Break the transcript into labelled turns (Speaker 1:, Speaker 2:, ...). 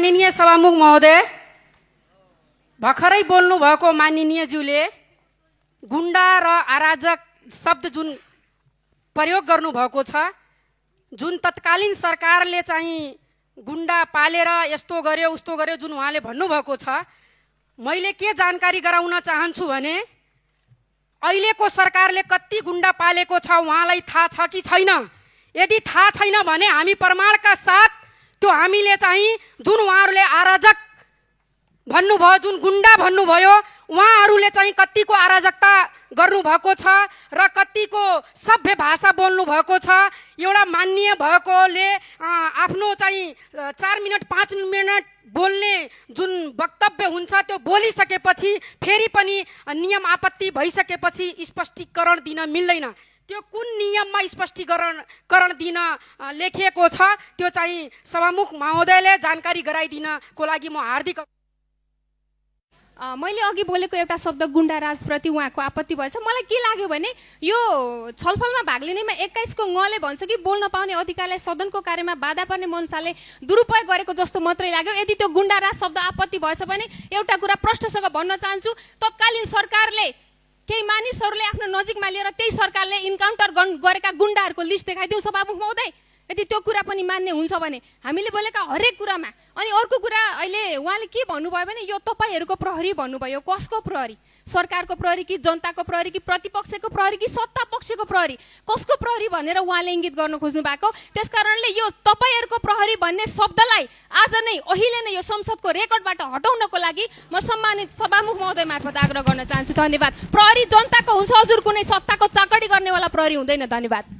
Speaker 1: माननीय सभामुख महोदय, भर्खरै बोल्नु भएको माननीयज्यूले गुण्डा र अराजक शब्द जुन प्रयोग गर्नु भएको छ, जुन तत्कालीन सरकारले चाहिँ गुण्डा पालेर यस्तो गर्यो उस्तो गर्यो जुन उहाँले भन्नुभएको छ, मैले के जानकारी गराउन चाहन्छु भने अहिलेको सरकारले कति गुण्डा पालेको छ उहाँलाई थाहा छ कि छैन? यदि थाहा छैन भने हामी प्रमाणका साथ त्यो हामीले चाहिँ जुन उहाँहरूले अराजक भन्नुभयो, जुन गुण्डा भन्नुभयो, उहाँहरूले चाहिँ कतिको अराजकता गर्नुभएको छ र कतिको सभ्य भाषा बोल्नु भएको छ। एउटा माननीय भएकोले आफ्नो चाहिँ 4 मिनट 5 मिनट बोल्ने जुन वक्तव्य हुन्छ त्यो बोलिसकेपछि फेरि पनि नियम आपत्ति भइसकेपछि स्पष्टीकरण दिन मिल्दैन। त्यो कुन नियममा स्पष्टीकरण दिन लेखिएको छ त्यो चाहिँ सभामुख महोदयले जानकारी गराइदिनको लागि म हार्दिक।
Speaker 2: मैले अघि बोलेको एउटा शब्द गुण्डाराजप्रति उहाँको आपत्ति भएछ। मलाई के लाग्यो भने यो छलफलमा भाग लिनेमा 21 को ङले भन्छ कि बोल्न पाउने अधिकारलाई सदनको कार्यमा बाधा पर्ने मन्साले दुरुपयोग गरेको जस्तो मात्रै लाग्यो। यदि त्यो गुण्डाराज शब्द आपत्ति भएछ भने एउटा कुरा प्रश्नसँग भन्न चाहन्छु, तत्कालीन सरकारले केही मानिसहरूले आफ्नो नजिकमा लिएर त्यही सरकारले इन्काउन्टर गरेका गुण्डाहरूको लिस्ट देखाइदिउँ सभामुख महोदय। यदि त्यो कुरा पनि मान्ने हुन्छ भने हामीले बोलेका हरेक कुरामा। अनि अर्को कुरा अहिले उहाँले के भन्नुभयो भने यो तपाईहरूको प्रहरी भन्नुभयो, कसको प्रहरी? सरकारको प्रहरी कि जनताको प्रहरी कि प्रतिपक्षको प्रहरी कि सत्ता पक्षको प्रहरी? कसको प्रहरी भनेर उहाँले इङ्गित गर्न खोज्नु भएको। त्यसकारणले यो तपाईहरूको प्रहरी भन्ने शब्दलाई आज नै अहिले नै यो संसदको रेकर्डबाट हटाउनको लागि म सम्मानित सभामुख महोदय मार्फत आग्रह गर्न चाहन्छु। धन्यवाद। प्रहरी जनताको हुन्छ हजुर, कुनै सत्ताको चाकडी गर्नेवाला प्रहरी हुँदैन। धन्यवाद।